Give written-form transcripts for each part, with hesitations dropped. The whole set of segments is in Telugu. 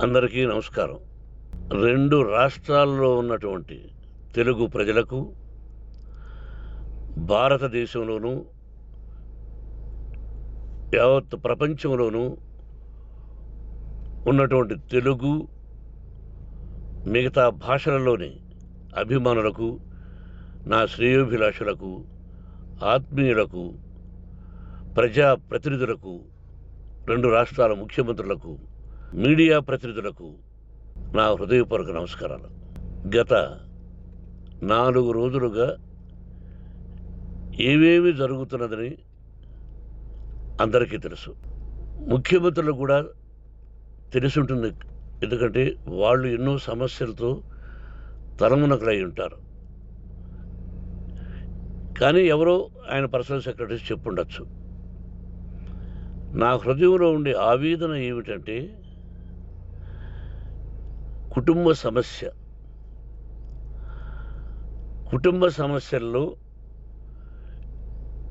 అందరికీ నమస్కారం. 2 రాష్ట్రాల్లో ఉన్నటువంటి తెలుగు ప్రజలకు, భారతదేశంలోనూ, యావత్ ప్రపంచంలోనూ ఉన్నటువంటి తెలుగు, మిగతా భాషలలోని అభిమానులకు, నా శ్రేయోభిలాషులకు, ఆత్మీయులకు, ప్రజాప్రతినిధులకు, 2 రాష్ట్రాల ముఖ్యమంత్రులకు, మీడియా ప్రతినిధులకు నా హృదయపూర్వక నమస్కారాలు. గత 4 రోజులుగా ఏమేమి జరుగుతున్నదని అందరికీ తెలుసు. ముఖ్యమంత్రులకు కూడా తెలుసుంటుంది. ఎందుకంటే వాళ్ళు ఎన్నో సమస్యలతో తలమునకలై ఉంటారు. కానీ ఎవరో ఆయన పర్సనల్ సెక్రటరీస్ చెప్పుండొచ్చు. నా హృదయంలో ఉండే ఆవేదన ఏమిటంటే, కుటుంబ సమస్యల్లో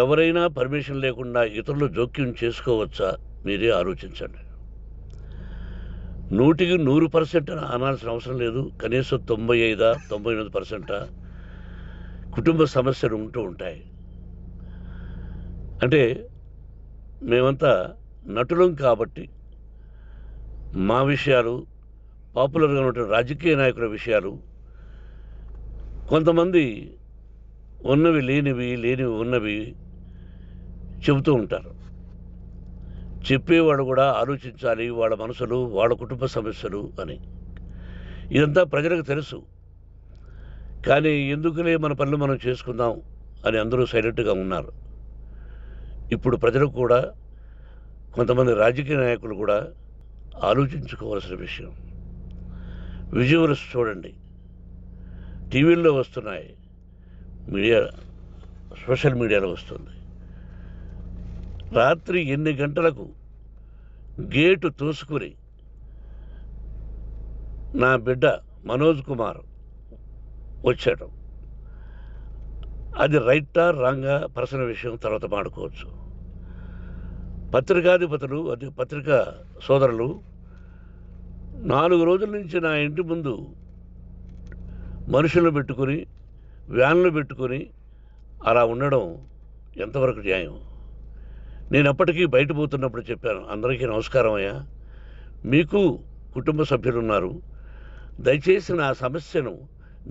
ఎవరైనా పర్మిషన్ లేకుండా ఇతరులు జోక్యం చేసుకోవచ్చా? మీరే ఆలోచించండి. 100కి 100% అనాల్సిన అవసరం లేదు. కనీసం 95-99% కుటుంబ సమస్యలు ఉంటూ ఉంటాయి. అంటే మేమంతా నటులం కాబట్టి మా విషయాలు, పాపులర్గా ఉన్నటువంటి రాజకీయ నాయకుల విషయాలు, కొంతమంది ఉన్నవి లేనివి, లేనివి ఉన్నవి చెబుతూ ఉంటారు. చెప్పేవాడు కూడా ఆలోచించాలి, వాళ్ళ మనసులు, వాళ్ళ కుటుంబ సమస్యలు అని. ఇదంతా ప్రజలకు తెలుసు. కానీ ఎందుకులే మన పనులు మనం చేసుకుందాం అని అందరూ సైలెంట్గా ఉన్నారు. ఇప్పుడు ప్రజలకు కూడా, కొంతమంది రాజకీయ నాయకులు కూడా ఆలోచించుకోవాల్సిన విషయం. విజువల్స్ చూడండి, టీవీల్లో వస్తున్నాయి, సోషల్ మీడియాలో వస్తుంది. రాత్రి 8 గంటలకు గేటు తోసుకుని నా బిడ్డ మనోజ్ కుమార్ వచ్చాడు. అది రైటా రాంగా పర్సనల్ విషయం, తర్వాత మాడుకోవచ్చు. పత్రికాధిపతులు, అది పత్రికా సోదరులు 4 రోజుల నుంచి నా ఇంటి ముందు మనుషులను పెట్టుకొని, వ్యాన్లు పెట్టుకొని అలా ఉండడం ఎంతవరకు న్యాయం? నేను అప్పటికీ బయట పోతున్నప్పుడు చెప్పాను, అందరికీ నమస్కారం అయ్యా, మీకు కుటుంబ సభ్యులు ఉన్నారు, దయచేసి నా సమస్యను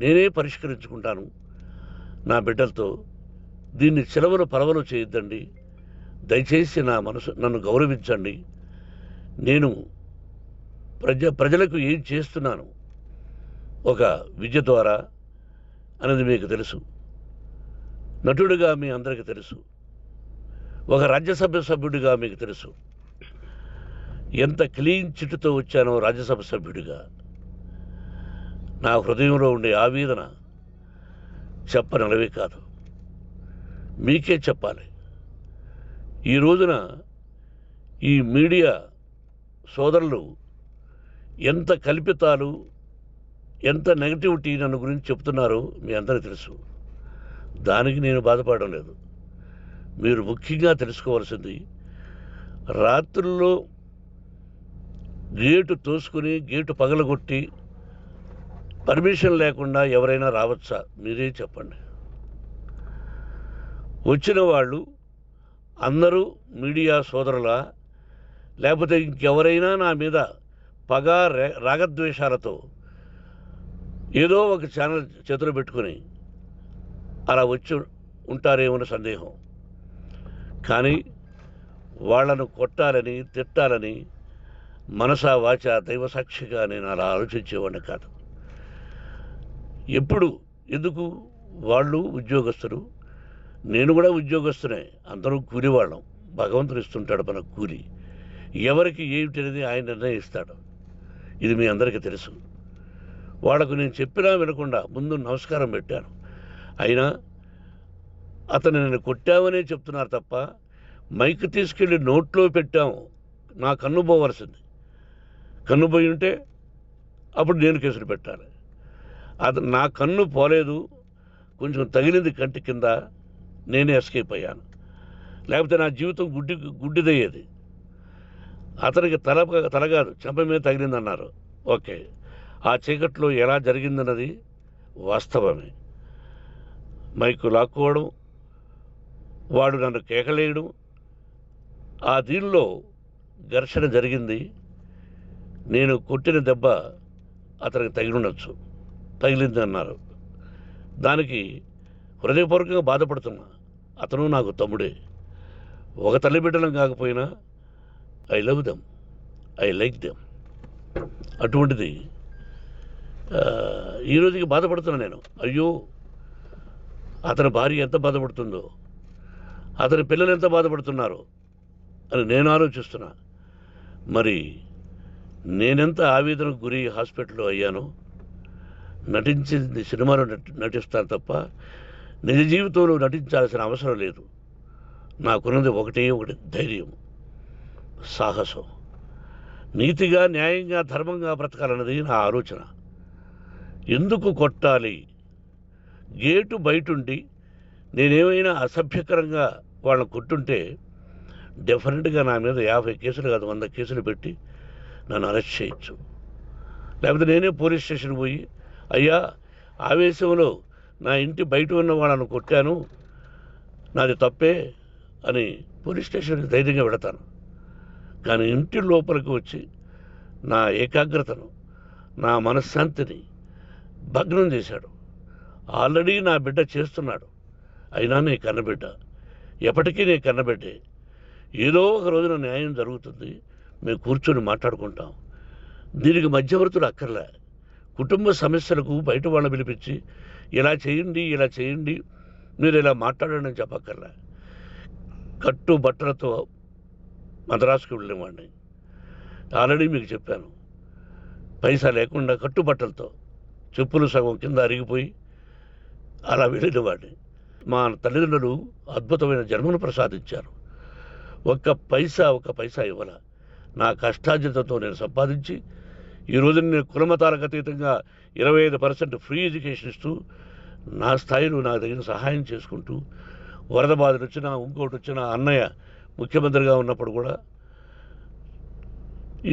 నేనే పరిష్కరించుకుంటాను నా బిడ్డలతో, దీన్ని చిలవలు పరవలు చేయొద్దండి, దయచేసి నన్ను గౌరవించండి, నేను ప్రజలకు ఏం చేస్తున్నాను ఒక విద్య ద్వారా అనేది మీకు తెలుసు, నటుడిగా మీ అందరికీ తెలుసు, ఒక రాజ్యసభ సభ్యుడిగా మీకు తెలుసు, ఎంత క్లీన్ చిట్టుతో వచ్చానో రాజ్యసభ సభ్యుడిగా. నా హృదయంలో ఉండే ఆవేదన చెప్పనలవే కాదు, మీకే చెప్పాలి. ఈ రోజున ఈ మీడియా సోదరులు ఎంత కల్పితాలు, ఎంత నెగటివిటీ నన్ను గురించి చెప్తున్నారో మీ అందరికీ తెలుసు. దానికి నేను బాధపడడం లేదు. మీరు ముఖ్యంగా తెలుసుకోవాల్సింది, రాత్రుల్లో గేటు తోసుకుని, గేటు పగలగొట్టి పర్మిషన్ లేకుండా ఎవరైనా రావచ్చా? మీరే చెప్పండి. వచ్చిన వాళ్ళు అందరూ మీడియా సోదరులా, లేకపోతే ఇంకెవరైనా నా మీద పగ, రాగద్వేషాలతో ఏదో ఒక ఛానల్ చేతులు పెట్టుకుని అలా వచ్చి ఉంటారేమో సందేహం. కానీ వాళ్లను కొట్టాలని, తిట్టాలని మనసా వాచ దైవ సాక్షిగా నేను అలా ఆలోచించేవాడిని కాదు. ఎందుకు? వాళ్ళు ఉద్యోగస్తులు, నేను కూడా ఉద్యోగస్తునే, అందరూ కూలివాళ్ళం. భగవంతుడు ఇస్తుంటాడు మనకు కూలి. ఎవరికి ఏమిటనేది ఆయన నిర్ణయిస్తాడు. ఇది మీ అందరికీ తెలుసు. వాళ్లకు నేను చెప్పినా వినకుండా ముందు నమస్కారం పెట్టాను. అయినా అతను నేను కొట్టామనే చెప్తున్నారు తప్ప, మైక్ తీసుకెళ్ళి నోట్లో పెట్టాము, నా కన్ను పోవలసింది. కన్ను పోయి ఉంటే అప్పుడు నేను కేసులు పెట్టాలి. నా కన్ను పోలేదు, కొంచెం తగిలింది కంటి కింద, నేనే ఎస్కేప్ అయ్యాను. లేకపోతే నా జీవితం గుడ్డిదయ్యేది. అతనికి తల కాదు చెంప మీద తగిలిందన్నారు. ఓకే, ఆ చీకట్లో ఎలా జరిగిందన్నది వాస్తవమే. మైకు లాక్కోవడం, వాడు నన్ను కేకలేయడం, ఆ దీనిలో ఘర్షణ జరిగింది. నేను కొట్టిన దెబ్బ అతనికి తగిలింది అన్నారు. దానికి హృదయపూర్వకంగా బాధపడుతున్నా. అతను నాకు తమ్ముడే. ఒక తల్లి బిడ్డలం కాకపోయినా I love them, I like them. అటువంటిది ఈ రోజుకి బాధపడుతున్నా నేను. అయ్యో, అతని భార్య ఎంత బాధపడుతుందో, అతని పిల్లలు ఎంత బాధపడుతున్నారో అని నేను ఆలోచిస్తున్నా. మరి నేనెంత ఆవేదనకు గురి హాస్పిటల్లో అయ్యానో. నటించింది సినిమాలో నటిస్తాను తప్ప నిజ జీవితంలో నటించాల్సిన అవసరం లేదు. నాకున్నది ఒకటి ధైర్యం, సాహసం. నీతిగా, న్యాయంగా, ధర్మంగా బ్రతకాలన్నది నా ఆలోచన. ఎందుకు కొట్టాలి? గేటు బయటుండి నేనేమైనా అసభ్యకరంగా వాళ్ళని కొట్టుంటే డెఫినెట్గా నా మీద 50 కేసులు కాదు 100 కేసులు పెట్టి నన్ను అరెస్ట్ చేయొచ్చు. లేకపోతే నేనే పోలీస్ స్టేషన్ పోయి, అయ్యా, ఆవేశంలో నా ఇంటి బయట ఉన్న వాళ్ళను కొట్టాను, నాది తప్పే అని పోలీస్ స్టేషన్కి ధైర్యంగా పెడతాను. కానీ ఇంటి లోపలికి వచ్చి నా ఏకాగ్రతను, నా మనశ్శాంతిని భగ్నం చేశాడు. ఆల్రెడీ నా బిడ్డ చేస్తున్నాడు. అయినా నీ కన్నబిడ్డ, ఎప్పటికీ నీ కన్నబిడ్డే. ఏదో ఒక రోజున న్యాయం జరుగుతుంది, మేము కూర్చొని మాట్లాడుకుంటాం. దీనికి మధ్యవర్తులు అక్కర్లే. కుటుంబ సమస్యలకు బయట వాళ్ళని పిలిపించి ఇలా చేయండి, మీరు ఇలా మాట్లాడండి అని చెప్పక్కర్లే. కట్టు బట్టలతో మద్రాసుకు వెళ్ళేవాడిని. ఆల్రెడీ మీకు చెప్పాను. పైసా లేకుండా కట్టుబట్టలతో, చెప్పులు సగం కింద అరిగిపోయి అలా వెళ్ళినవాడిని. మా తల్లిదండ్రులు అద్భుతమైన జన్మను ప్రసాదించారు. ఒక్క పైసా ఇవ్వాల. నా కష్టార్జితంతో నేను సంపాదించి ఈరోజు నేను కులమతాలకు అతీతంగా 25% ఫ్రీ ఎడ్యుకేషన్ ఇస్తూ, నా స్థాయిలో నాకు తగిన సహాయం చేసుకుంటూ, వరద బాధలు వచ్చినా, ఇంకోటి వచ్చినా, అన్నయ్య ముఖ్యమంత్రిగా ఉన్నప్పుడు కూడా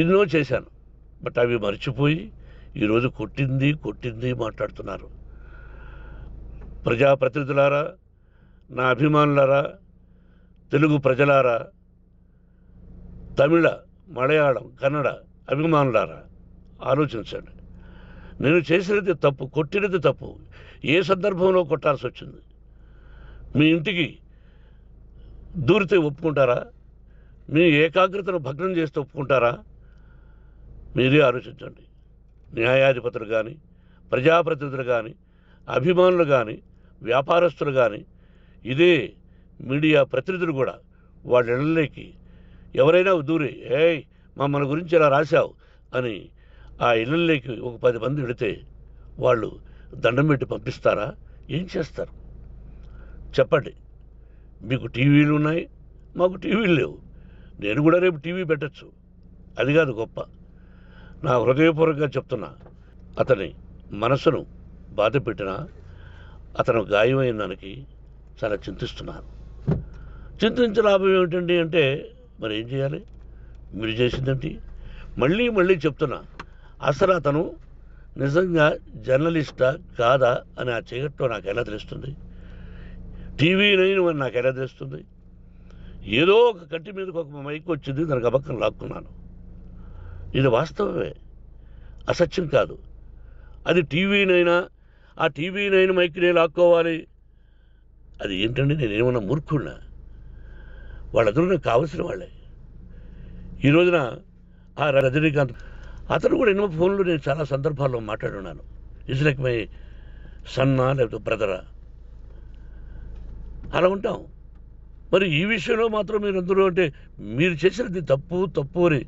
ఎన్నో చేశాను. బట్ అవి మర్చిపోయి ఈరోజు కొట్టింది మాట్లాడుతున్నారు. ప్రజాప్రతినిధులారా, నా అభిమానులారా, తెలుగు ప్రజలారా, తమిళ, మలయాళం, కన్నడ అభిమానులారా, ఆలోచించండి. నేను చేసినది తప్పు, కొట్టినది తప్పు. ఏ సందర్భంలో కొట్టాల్సి వచ్చింది? మీ ఇంటికి దూరితే ఒప్పుకుంటారా? మీ ఏకాగ్రతను భగ్నం చేస్తే ఒప్పుకుంటారా? మీరే ఆలోచించండి. న్యాయాధిపతులు కానీ, ప్రజాప్రతినిధులు కానీ, అభిమానులు కానీ, వ్యాపారస్తులు కానీ, ఇదే మీడియా ప్రతినిధులు కూడా వాళ్ళ ఇళ్ళలోకి ఎవరైనా దూరి, ఏయ్ మమ్మల్ని గురించి ఇలా రాశావు అని ఆ ఇళ్ళల్లోకి ఒక 10 మంది వెళితే వాళ్ళు దండం పెట్టి పంపిస్తారా? ఏం చేస్తారు చెప్పండి? మీకు టీవీలు ఉన్నాయి, మాకు టీవీలు లేవు. నేను కూడా రేపు టీవీ పెట్టచ్చు. అది కాదు గొప్ప. నా హృదయపూర్వకంగా చెప్తున్నా. అతని మనసును బాధ పెట్టినా, అతను గాయమైన దానికి చాలా చింతిస్తున్నాను. చింతించే లాభం ఏమిటండి అంటే, మరి ఏం చేయాలి? మీరు చేసిందంటే మళ్ళీ చెప్తున్నా. అసలు అతను నిజంగా జర్నలిస్టా కాదా అని ఆ చీకట్లో నాకు ఎలా తెలుస్తుంది? టీవీ 9 అని నాకు ఎలా తెలుస్తుంది? ఏదో ఒక కంటి మీదకి ఒక మైక్ వచ్చింది, దానికి అబక్కం లాక్కున్నాను. ఇది వాస్తవమే, అసత్యం కాదు. అది టీవీ 9, ఆ టీవీ 9 మైక్నే లాక్కోవాలి. అది ఏంటండి? నేనేమన్నా మూర్ఖుడినా? వాళ్ళందరూ నాకు కావలసిన వాళ్ళే. ఈ రోజున ఆ రజనీకాంత్, అతను కూడా ఎన్నో ఫోన్లు నేను చాలా సందర్భాల్లో మాట్లాడున్నాను. ఇట్స్ లైక్ మై సన్నా, లేకపోతే బ్రదరా, అలా ఉంటాం. మరి ఈ విషయంలో మాత్రం మీరు అందరూ అంటే మీరు చేసినది తప్పు అని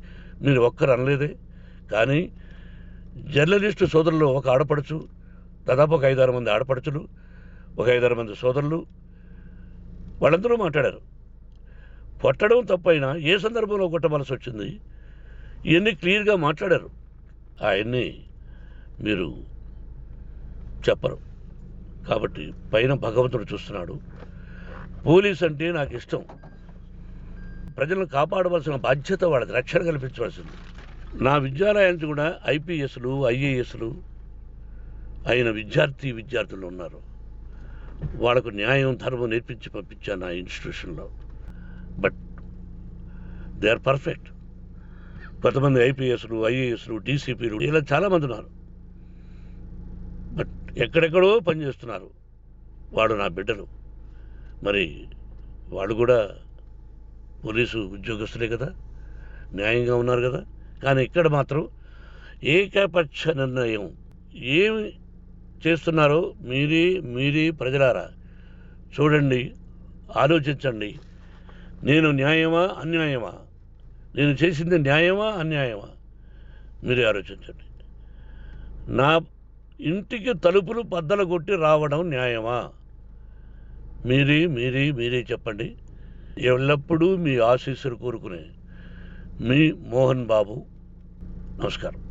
మీరు ఒక్కరు అనలేదే. కానీ జర్నలిస్టు సోదరులు, ఒక ఆడపడుచు, దాదాపు ఒక 5-6 మంది ఆడపడుచులు, ఒక 5-6 మంది సోదరులు, వాళ్ళందరూ మాట్లాడారు. కొట్టడం తప్పైనా ఏ సందర్భంలో కొట్టవలసి వచ్చింది, ఇవన్నీ క్లియర్గా మాట్లాడారు. ఆయన్ని మీరు చెప్పరు. కాబట్టి పైన భగవంతుడు చూస్తున్నాడు. పోలీస్ అంటే నాకు ఇష్టం. ప్రజలను కాపాడవలసిన బాధ్యత వాళ్ళది, రక్షణ కల్పించవలసింది. నా విద్యాలయానికి కూడా ఐపీఎస్లు ఐఏఎస్లు అయిన విద్యార్థులు ఉన్నారు. వాళ్ళకు న్యాయం ధర్మం నేర్పించి పంపించాను నా ఇన్స్టిట్యూషన్లో. But they are perfect. కొంతమంది ఐపీఎస్లు ఐఏఎస్లు డీసీపీలు ఇలా చాలామంది ఉన్నారు. బట్ ఎక్కడెక్కడో పనిచేస్తున్నారు. వాడు నా బిడ్డలు. మరి వాళ్ళు కూడా పోలీసు ఉద్యోగస్తులే కదా, న్యాయంగా ఉన్నారు కదా. కానీ ఇక్కడ మాత్రం ఏకపక్ష నిర్ణయం ఏమి చేస్తున్నారో మీరే ప్రజలారా చూడండి, ఆలోచించండి. నేను న్యాయమా అన్యాయమా, నేను చేసింది న్యాయమా అన్యాయమా, మీరే ఆలోచించండి. నా ఇంటికి తలుపులు బద్దలు కొట్టి రావడం న్యాయమా, మీరే చెప్పండి. ఎల్లప్పుడూ మీ ఆశీస్సులు కోరుకునే మీ మోహన్ బాబు. నమస్కారం.